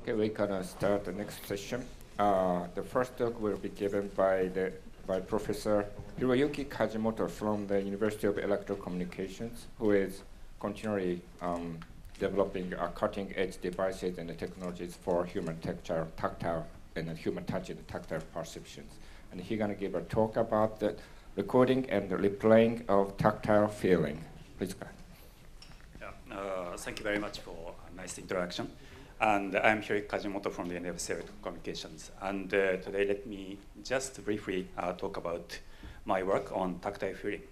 Okay, we're gonna start the next session. The first talk will be given by Professor Hiroyuki Kajimoto from the University of Electro-Communications, who is continually developing cutting-edge devices and technologies for human tactile and human touch and tactile perceptions. And he's gonna give a talk about the recording and the replaying of tactile feeling. Please go ahead. Yeah, thank you very much for a nice introduction. And I'm Hiroyuki Kajimoto from the Univ Electro-Communications. And today, let me just briefly talk about my work on tactile feeling.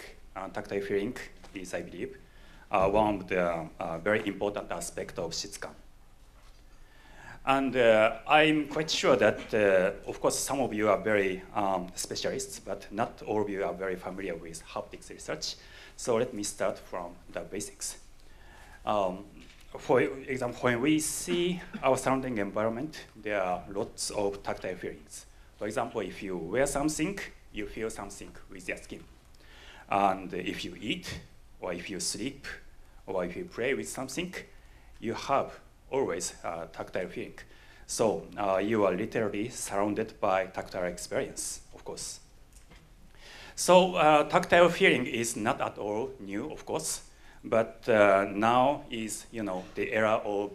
Tactile feeling is, I believe, one of the very important aspects of Shitsukan. And I'm quite sure that, of course, some of you are very specialists, but not all of you are very familiar with haptics research. So let me start from the basics. For example, when we see our surrounding environment, there are lots of tactile feelings. For example, if you wear something, you feel something with your skin. And if you eat, or if you sleep, or if you play with something, you have always a tactile feeling. So you are literally surrounded by tactile experience, of course. So tactile feeling is not at all new, of course. But now is, the era of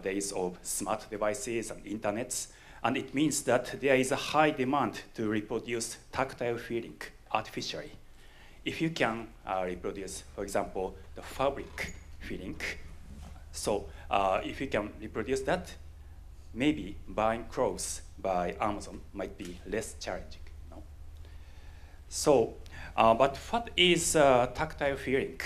days of smart devices and internets, and it means that there is a high demand to reproduce tactile feeling artificially. If you can reproduce, for example, the fabric feeling, so if you can reproduce that, maybe buying clothes by Amazon might be less challenging. So, but what is tactile feeling?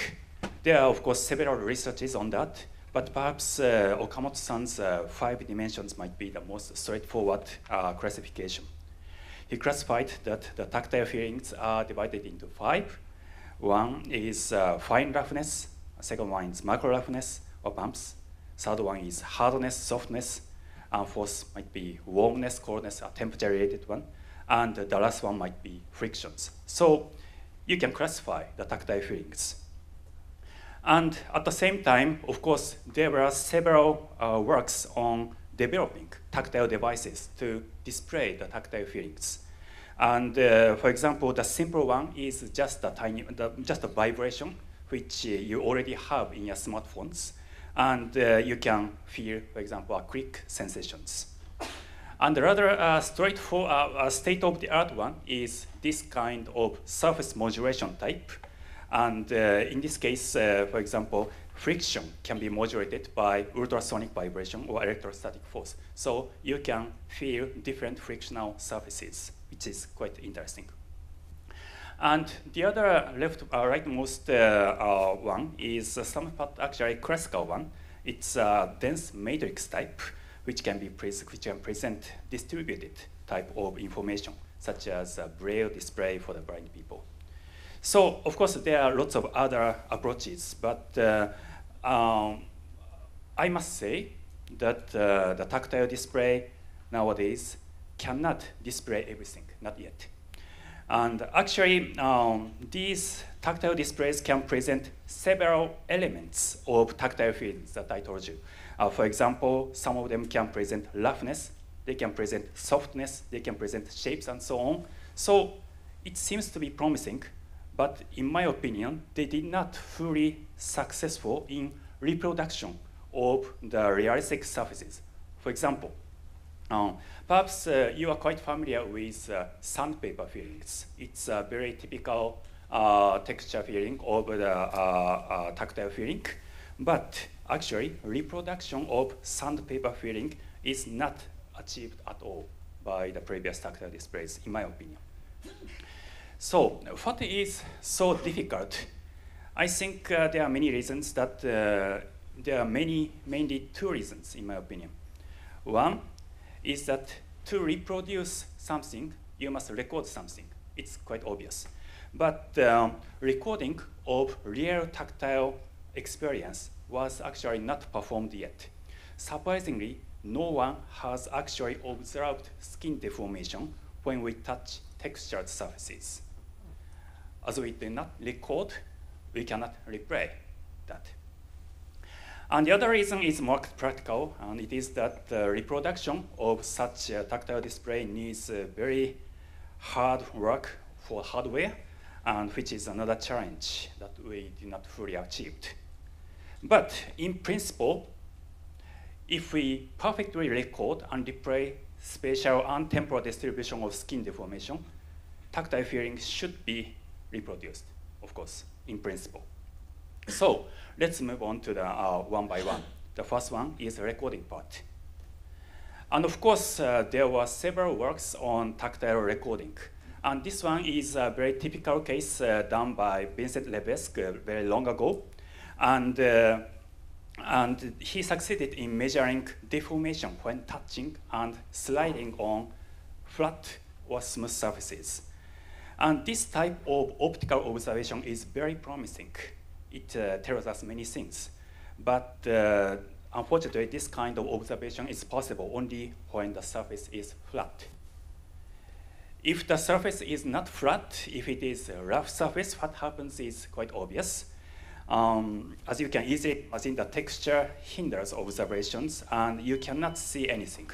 There are, of course, several researches on that, but perhaps Okamoto-san's 5 dimensions might be the most straightforward classification. He classified that the tactile feelings are divided into 5. One is fine roughness, second one is macro roughness or bumps, third one is hardness, softness, and fourth might be warmness, coldness, a temperature-related one, and the last one might be frictions. So you can classify the tactile feelings. And at the same time, of course, there were several works on developing tactile devices to display the tactile feelings. And for example, the simple one is just a vibration, which you already have in your smartphones. And you can feel, for example, a click sensations. And the rather straightforward state-of-the-art one is this kind of surface modulation type. And in this case, for example, friction can be modulated by ultrasonic vibration or electrostatic force. So you can feel different frictional surfaces, which is quite interesting. And the other rightmost one is somewhat actually classical one. It's a dense matrix type, which can present distributed type of information, such as a braille display for the blind people. So, of course, there are lots of other approaches, but I must say that the tactile display nowadays cannot display everything, not yet. And actually, these tactile displays can present several elements of tactile feelings that I told you. For example, some of them can present roughness, they can present softness, they can present shapes, and so on. So it seems to be promising. But in my opinion, they did not fully successful in reproduction of the realistic surfaces. For example, perhaps you are quite familiar with sandpaper feelings. It's a very typical texture feeling of the tactile feeling. But actually, reproduction of sandpaper feeling is not achieved at all by the previous tactile displays, in my opinion. So what is so difficult? I think there are many reasons that there are mainly 2 reasons, in my opinion. One is that to reproduce something, you must record something. It's quite obvious. But recording of real tactile experience was actually not performed yet. Surprisingly, no one has actually observed skin deformation when we touch textured surfaces. As we do not record, we cannot replay that. And the other reason is more practical, and it is that reproduction of such a tactile display needs very hard work for hardware, and which is another challenge that we did not fully achieved. But in principle, if we perfectly record and display spatial and temporal distribution of skin deformation, tactile feeling should be reproduced, of course, in principle. So let's move on to the one by one. The first one is the recording part. And of course, there were several works on tactile recording. And this one is a very typical case done by Vincent Levesque very long ago. And he succeeded in measuring deformation when touching and sliding on flat or smooth surfaces. And this type of optical observation is very promising. It tells us many things. But unfortunately, this kind of observation is possible only when the surface is flat. If the surface is not flat, if it is a rough surface, what happens is quite obvious. As you can easily imagine, the texture hinders observations, and you cannot see anything.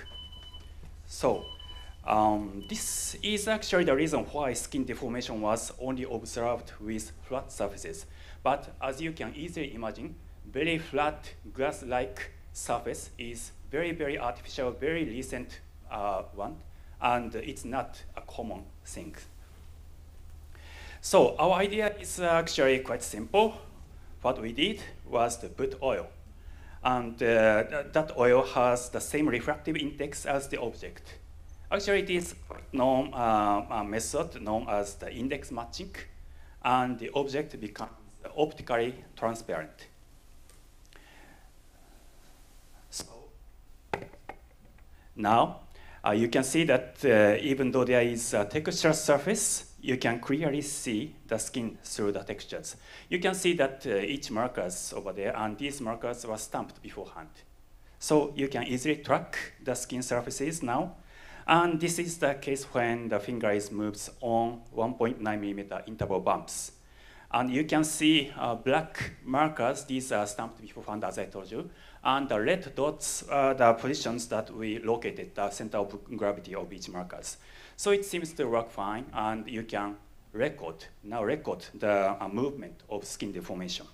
So this is actually the reason why skin deformation was only observed with flat surfaces. But as you can easily imagine, very flat glass-like surface is very, very artificial, very recent one, and it's not a common thing. So our idea is actually quite simple. What we did was to put oil. And that oil has the same refractive index as the object. Actually, it is known a method known as the index matching, and the object becomes optically transparent. So now you can see that even though there is a textured surface, you can clearly see the skin through the textures. You can see that each markers over there, and these markers were stamped beforehand. So you can easily track the skin surfaces now. And this is the case when the finger is moves on 1.9 millimeter interval bumps. And you can see black markers. These are stamped beforehand, as I told you. And the red dots are the positions that we located, the center of gravity of each markers. So it seems to work fine, and you can record the movement of skin deformation.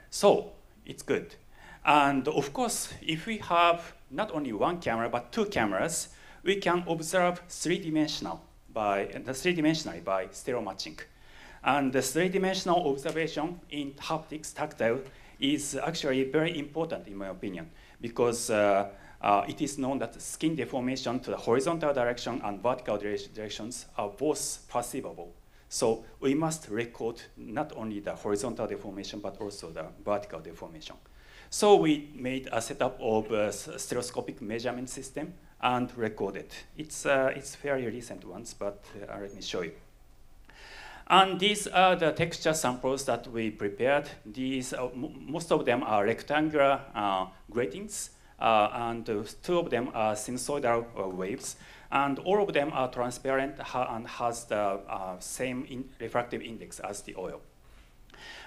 So it's good. And of course, if we have not only one camera, but two cameras, we can observe three-dimensionally by stereo matching. And the three-dimensional observation in haptics, tactile, is actually very important in my opinion, because it is known that skin deformation to the horizontal direction and vertical directions are both perceivable. So we must record not only the horizontal deformation, but also the vertical deformation. So we made a setup of a stereoscopic measurement system and recorded. It's fairly recent ones, but let me show you. And these are the texture samples that we prepared. These, most of them are rectangular gratings, and two of them are sinusoidal waves. And all of them are transparent and has the same refractive index as the oil.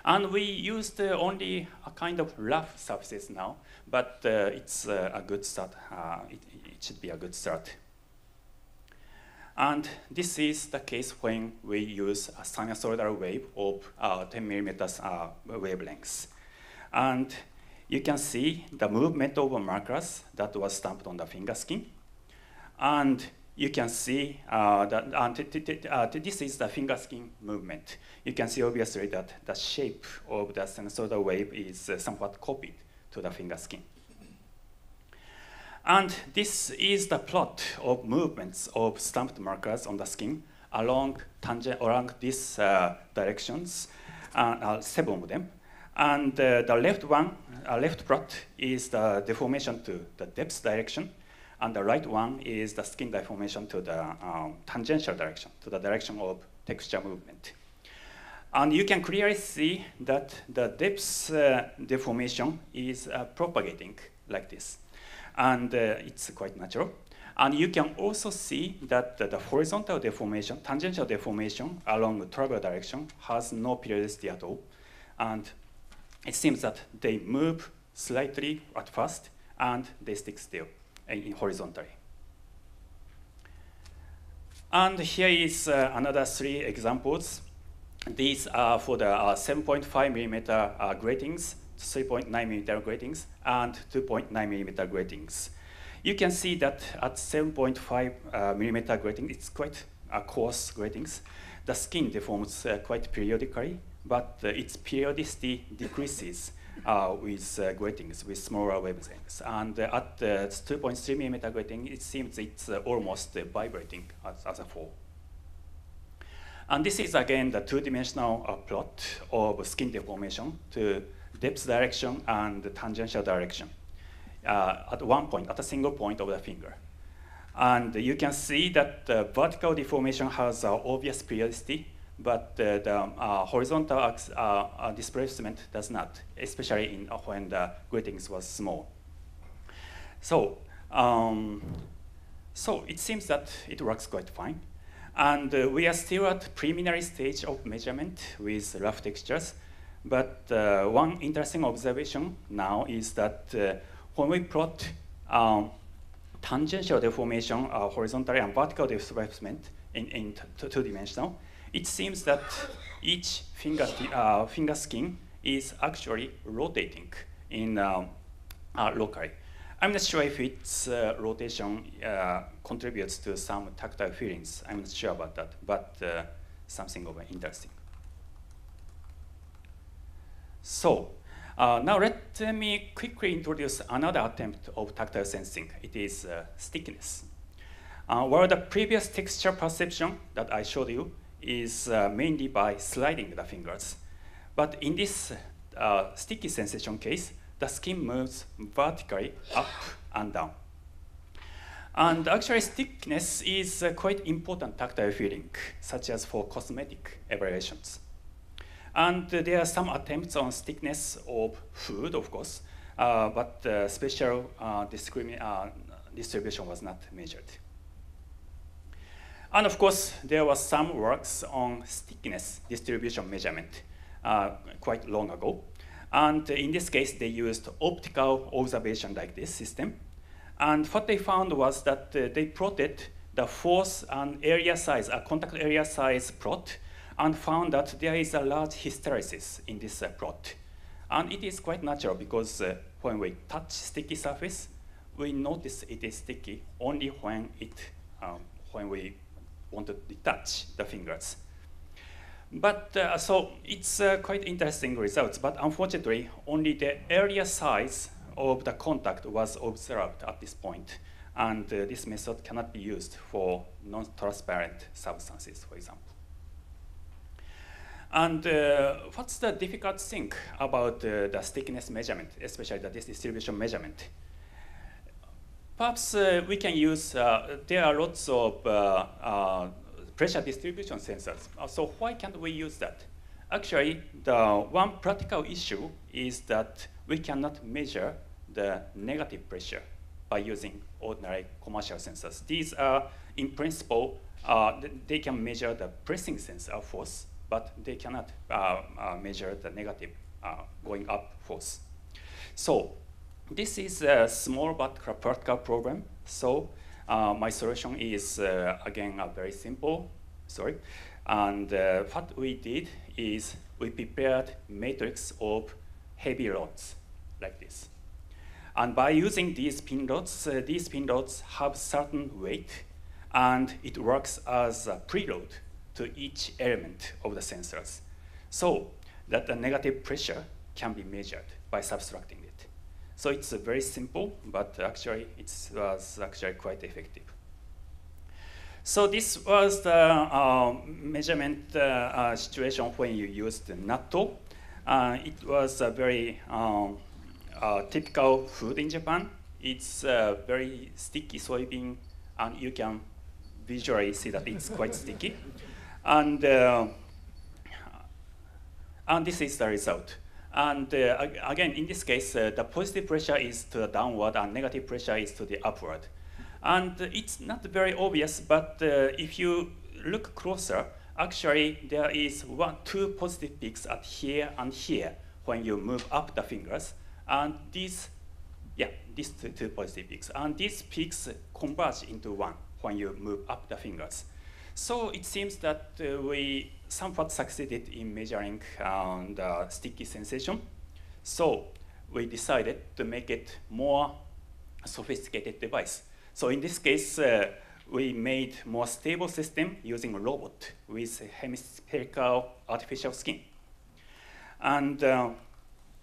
And we used only a kind of rough surfaces now, but it's a good start. It should be a good start. And this is the case when we use a sinusoidal wave of 10 millimeters wavelengths. And you can see the movement of markers that was stamped on the finger skin. And you can see that this is the finger skin movement. You can see obviously that the shape of the sinusoidal wave is somewhat copied to the finger skin. And this is the plot of movements of stamped markers on the skin along these directions, 7 of them. And the left plot is the deformation to the depth direction, and the right one is the skin deformation to the tangential direction, to the direction of texture movement. And you can clearly see that the depth deformation is propagating like this. And it's quite natural. And you can also see that the horizontal deformation, tangential deformation along the travel direction has no periodicity at all. And it seems that they move slightly at first, and they stick still horizontally. And here is another 3 examples. These are for the 7.5 millimeter gratings, 3.9 millimeter gratings, and 2.9 millimeter gratings. You can see that at 7.5 millimeter grating, it's quite coarse gratings. The skin deforms quite periodically, but its periodicity decreases with gratings, with smaller wavelengths. And at 2.3 millimeter grating, it seems it's almost vibrating as a fall. And this is again the 2-dimensional plot of skin deformation to depth direction and tangential direction at one point, at a single point of the finger. And you can see that the vertical deformation has obvious periodicity, but the horizontal displacement does not, especially when the gratings was small. So, so it seems that it works quite fine. And we are still at preliminary stage of measurement with rough textures. But one interesting observation now is that when we plot tangential deformation, horizontal and vertical displacement in 2-dimensional, it seems that each finger skin is actually rotating in locally. I'm not sure if its rotation contributes to some tactile feelings. I'm not sure about that, but something of interesting. So now let me quickly introduce another attempt of tactile sensing. It is stickiness. Where the previous texture perception that I showed you is mainly by sliding the fingers. But in this sticky sensation case, the skin moves vertically up and down. And actually, stickiness is a quite important tactile feeling, such as for cosmetic evaluations. And there are some attempts on stickiness of food, of course, but special distribution was not measured. And of course, there was some works on stickiness distribution measurement quite long ago. And in this case, they used optical observation like this system. And what they found was that they plotted the force and area size, a contact area size plot, and found that there is a large hysteresis in this plot. And it is quite natural because when we touch sticky surface, we notice it is sticky only when we want to detach the fingers. But so it's quite interesting results, but unfortunately, only the area size of the contact was observed at this point, and this method cannot be used for non-transparent substances, for example. And what's the difficult thing about the stickiness measurement, especially the distribution measurement? Perhaps we can use, there are lots of pressure distribution sensors. So why can't we use that? Actually, the one practical issue is that we cannot measure the negative pressure by using ordinary commercial sensors. These are, in principle, they can measure the pressing sensor force, but they cannot measure the negative going up force. So this is a small but practical problem. So my solution is, again, very simple. And what we did is we prepared matrix of heavy rods like this. And by using these pin rods have certain weight, and it works as a preload to each element of the sensors, so that the negative pressure can be measured by subtracting it. So it's very simple, but actually it was actually quite effective. So this was the measurement situation when you used natto. It was a very typical food in Japan. It's very sticky soybean, and you can visually see that it's quite sticky. And this is the result. And again, in this case, the positive pressure is to the downward and negative pressure is to the upward. And it's not very obvious, but if you look closer, actually there is two positive peaks at here and here when you move up the fingers. And these two positive peaks. And these peaks converge into one when you move up the fingers. So it seems that we somewhat succeeded in measuring the sticky sensation. So we decided to make it more sophisticated device. So in this case, we made more stable system using a robot with hemispherical artificial skin. And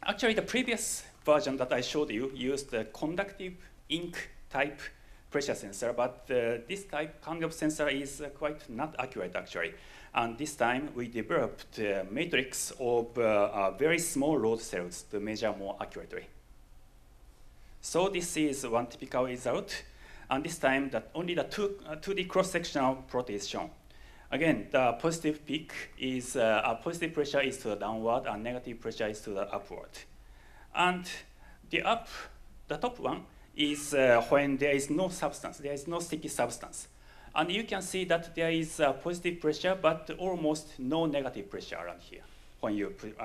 actually, the previous version that I showed you used a conductive ink type pressure sensor, but this kind of sensor is quite not accurate, actually. And this time, we developed a matrix of very small rod cells to measure more accurately. So this is one typical result. And this time, that only the 2D cross-sectional plot is shown. Again, the positive peak is, positive pressure is to the downward, and negative pressure is to the upward. And the top one is when there is no substance, there is no sticky substance. And you can see that there is positive pressure, but almost no negative pressure around here when you put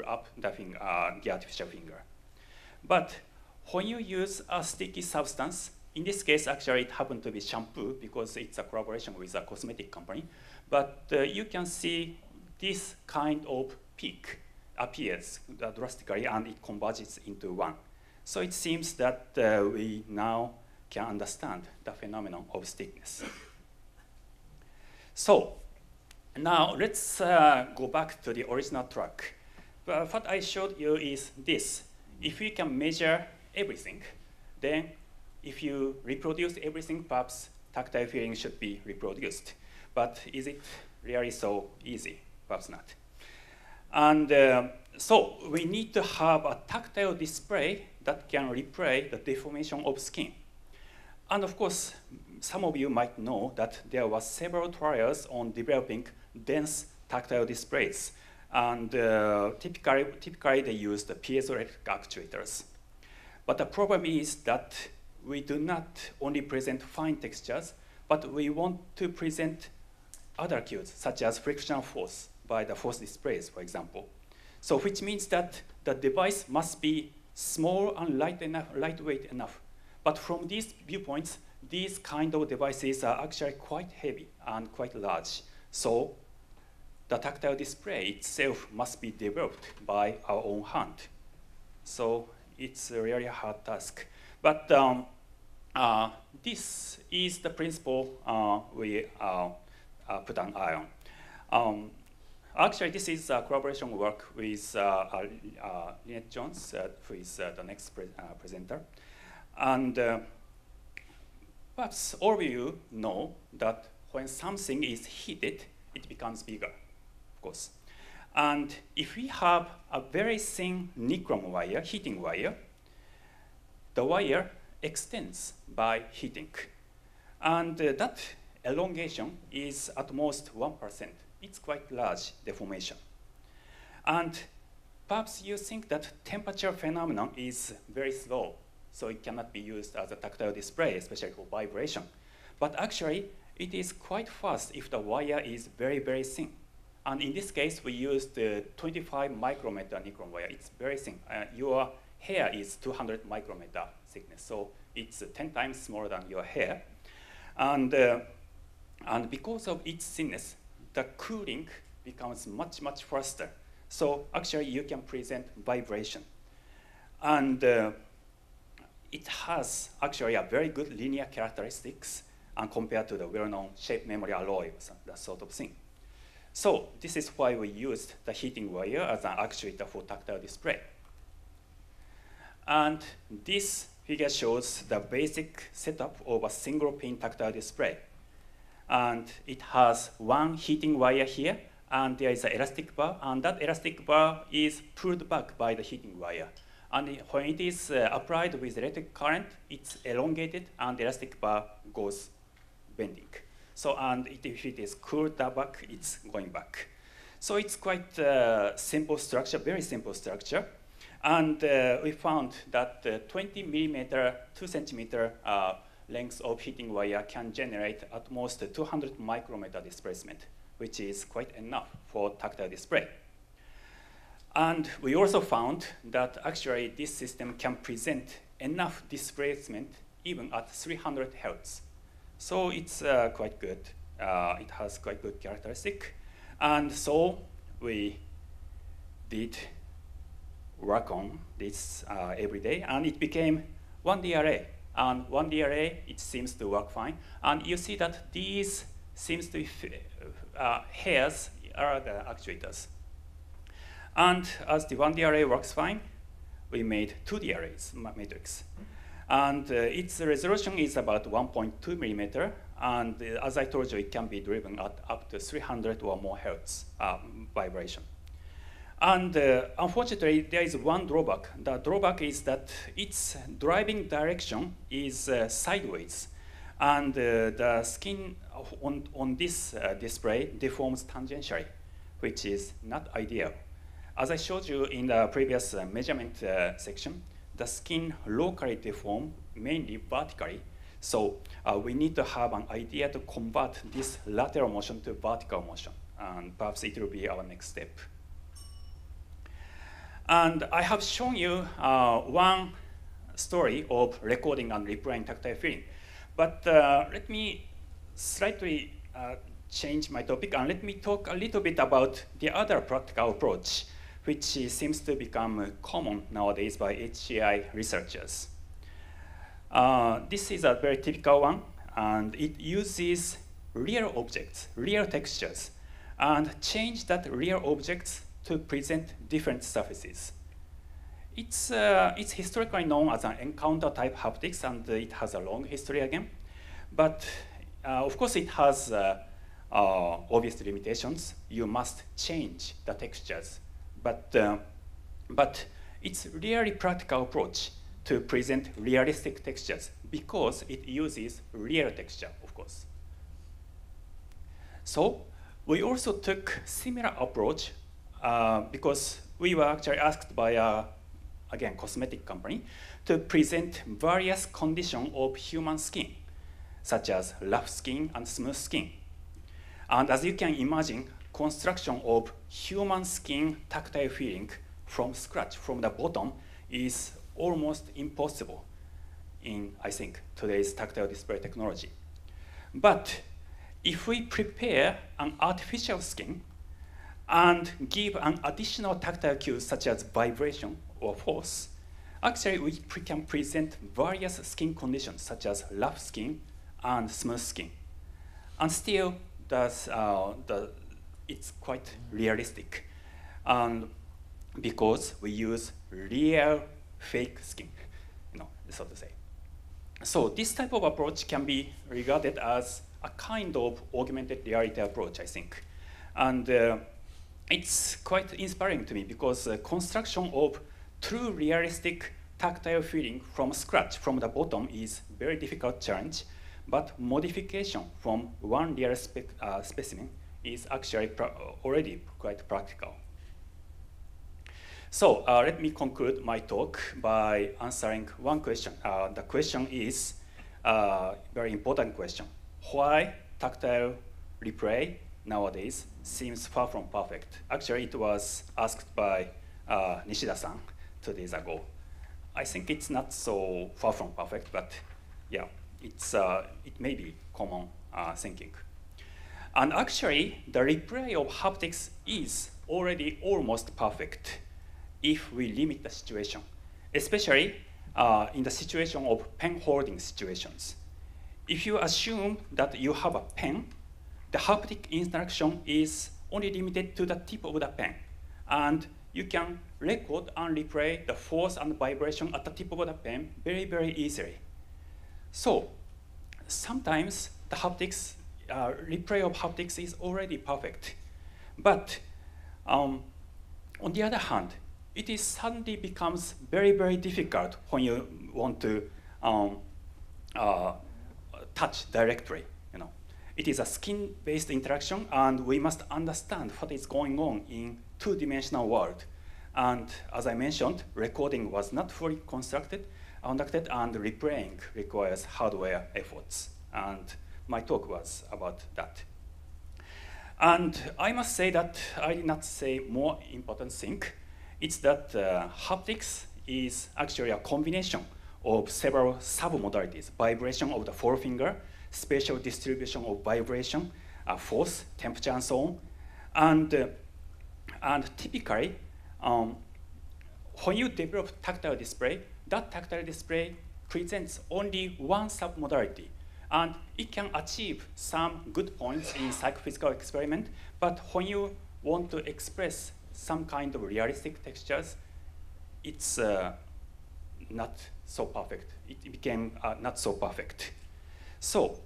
up the artificial finger. But when you use a sticky substance, in this case, actually, it happened to be shampoo because it's a collaboration with a cosmetic company. But you can see this kind of peak appears drastically, and it converges into one. So it seems that we now can understand the phenomenon of stickiness. So now let's go back to the original track. What I showed you is this. If we can measure everything, then if you reproduce everything, perhaps tactile feeling should be reproduced. But is it really so easy? Perhaps not. And so we need to have a tactile display that can replay the deformation of skin. And of course, some of you might know that there were several trials on developing dense tactile displays. And typically they use the piezoelectric actuators. But the problem is that we do not only present fine textures, but we want to present other cues, such as frictional force by the force displays, for example. So which means that the device must be small and lightweight enough. But from these viewpoints, these kind of devices are actually quite heavy and quite large. So the tactile display itself must be developed by our own hand. So it's a really hard task. But this is the principle we put an eye on. Actually, this is a collaboration work with Lynette Jones, who is the next presenter. And perhaps all of you know that when something is heated, it becomes bigger, of course. And if we have a very thin nichrome wire, heating wire, the wire extends by heating. And that elongation is at most 1%. It's quite large deformation. And perhaps you think that temperature phenomenon is very slow, so it cannot be used as a tactile display, especially for vibration. But actually, it is quite fast if the wire is very, very thin. And in this case, we used 25 micrometer nichrome wire. It's very thin. Your hair is 200 micrometer thickness, so it's 10 times smaller than your hair. And because of its thinness, the cooling becomes much, much faster. So actually, you can present vibration. And it has actually a very good linear characteristics and compared to the well-known shape memory alloy, that sort of thing. So this is why we used the heating wire as an actuator for tactile display. And this figure shows the basic setup of a single pin tactile display. And it has one heating wire here, and there is an elastic bar, and that elastic bar is pulled back by the heating wire. And when it is applied with electric current, it's elongated, and the elastic bar goes bending. So, and if it is cooled back, it's going back. So it's quite simple structure, very simple structure. And we found that 20 millimeter, 2 centimeter length of heating wire can generate at most 200 micrometer displacement, which is quite enough for tactile display. And we also found that actually this system can present enough displacement even at 300 Hz. So it's quite good. It has quite good characteristic. And so we did work on this every day, and it became 1D array. And 1D array, it seems to work fine. And you see that these seems to be hairs are the actuators. And as the 1D array works fine, we made 2D arrays matrix. And its resolution is about 1.2 millimeter. And as I told you, it can be driven at up to 300 or more Hertz vibration. And unfortunately, there is one drawback. The drawback is that its driving direction is sideways. And the skin on this display deforms tangentially, which is not ideal. As I showed you in the previous measurement section, the skin locally deforms mainly vertically. So we need to have an idea to convert this lateral motion to vertical motion. And perhaps it will be our next step. And I have shown you one story of recording and replaying tactile feeling. But let me slightly change my topic, and let me talk a little bit about the other practical approach, which seems to become common nowadays by HCI researchers. This is a very typical one, and it uses real objects, real textures, and change that real objects to present different surfaces. It's historically known as an encounter type haptics, and it has a long history again. But of course, it has obvious limitations. You must change the textures. But it's really practical approach to present realistic textures because it uses real texture, of course. So we also took similar approach because we were actually asked by again, cosmetic company to present various conditions of human skin, such as rough skin and smooth skin. And as you can imagine, construction of human skin tactile feeling from scratch, from the bottom, is almost impossible in, I think, today's tactile display technology. But if we prepare an artificial skin and give an additional tactile cues such as vibration or force, actually we can present various skin conditions such as rough skin and smooth skin. And still, it's quite realistic. And because we use real fake skin, so to say. So this type of approach can be regarded as a kind of augmented reality approach, I think. And it's quite inspiring to me because construction of true realistic tactile feeling from scratch, from the bottom, is very difficult challenge. But modification from one real specimen is actually already quite practical. So let me conclude my talk by answering one question. The question is a very important question. Why tactile replay nowadays seems far from perfect? Actually, it was asked by Nishida-san 2 days ago. I think it's not so far from perfect, but yeah, it may be common thinking. And actually, the replay of haptics is already almost perfect if we limit the situation, especially in the situation of pen holding situations. If you assume that you have a pen, the haptic interaction is only limited to the tip of the pen. And you can record and replay the force and vibration at the tip of the pen very, very easily. So sometimes the haptics, replay of haptics is already perfect. But on the other hand, it is suddenly becomes very, very difficult when you want to touch directly. It is a skin-based interaction, and we must understand what is going on in two-dimensional world. And as I mentioned, recording was not fully conducted, and replaying requires hardware efforts. And my talk was about that. And I must say that I did not say more important thing. it's that haptics is actually a combination of several sub-modalities: vibration of the forefinger, spatial distribution of vibration, force, temperature, and so on. And typically, when you develop tactile display, that tactile display presents only one sub-modality. And it can achieve some good points in psychophysical experiment, but when you want to express some kind of realistic textures, it's not so perfect. It became not so perfect. So,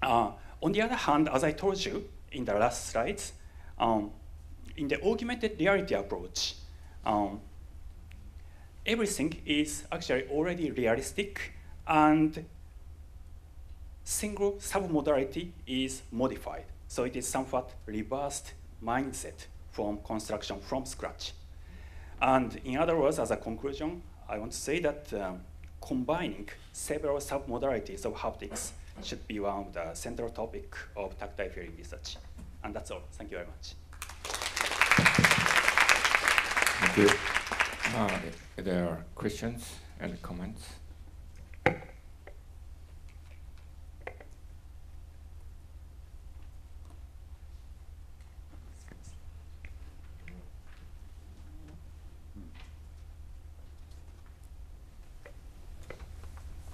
on the other hand, as I told you in the last slides, in the augmented reality approach, everything is actually already realistic, and single submodality is modified. So it is somewhat reversed mindset from construction from scratch. And in other words, as a conclusion, I want to say that combining several submodalities of haptics should be one of the central topic of tactile feeling research. And that's all. Thank you very much. Thank you. Are there questions and comments?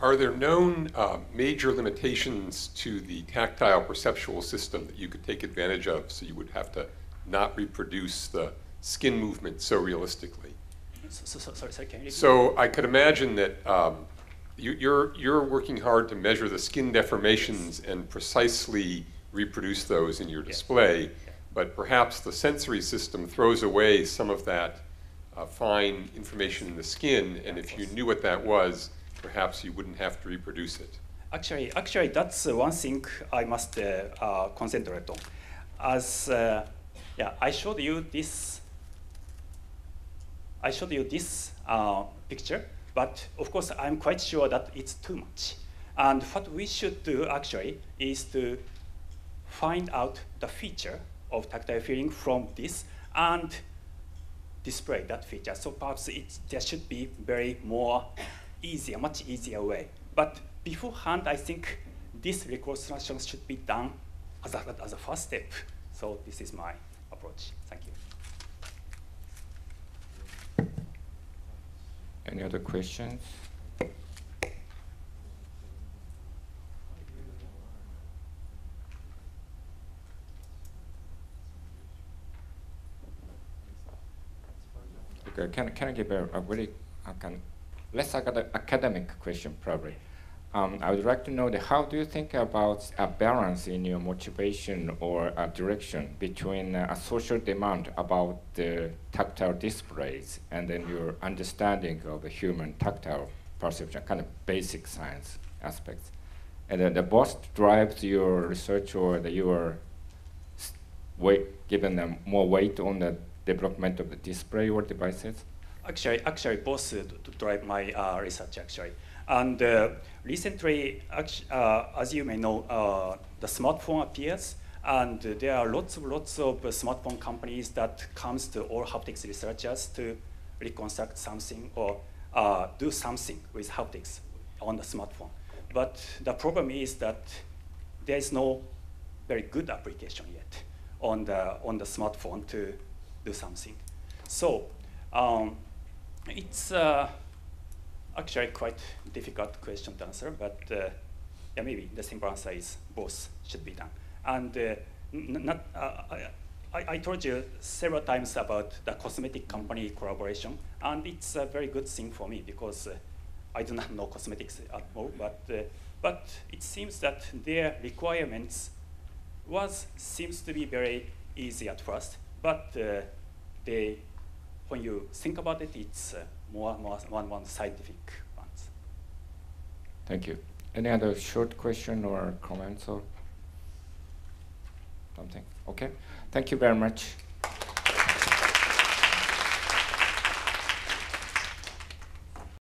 Are there known major limitations to the tactile perceptual system that you could take advantage of so you would have to not reproduce the skin movement so realistically? Sorry, can you repeat? So I could imagine that you're working hard to measure the skin deformations and precisely reproduce those in your display, but perhaps the sensory system throws away some of that fine information in the skin, and if you knew what that was, perhaps you wouldn't have to reproduce it. Actually, that's one thing I must concentrate on. As I showed you this. Picture, but of course I'm quite sure that it's too much. And what we should do actually is to find out the feature of tactile feeling from this and display that feature. So perhaps there should be much easier way. But beforehand, I think this reconstruction should be done as a first step. So this is my approach. Thank you. Any other questions? Okay, can I give a very less academic question, probably? I would like to know how do you think about a balance in your motivation or a direction between a social demand about the tactile displays and then your understanding of the human tactile perception, kind of basic science aspects, and then the both drives your research, or that you are giving them more weight on the development of the display or devices? Actually, both drive my research actually. And recently, as you may know, the smartphone appears, and there are lots of smartphone companies that comes to all haptics researchers to reconstruct something or do something with haptics on the smartphone. But the problem is that there is no very good application yet on the smartphone to do something. So it's actually quite difficult question to answer, but maybe the simple answer is both should be done. And I told you several times about the cosmetic company collaboration, and it's a very good thing for me because I do not know cosmetics at all, but it seems that their requirements seems to be very easy at first, but when you think about it, it's more scientific ones. Thank you. Any other short question or comments or something? Okay. Thank you very much.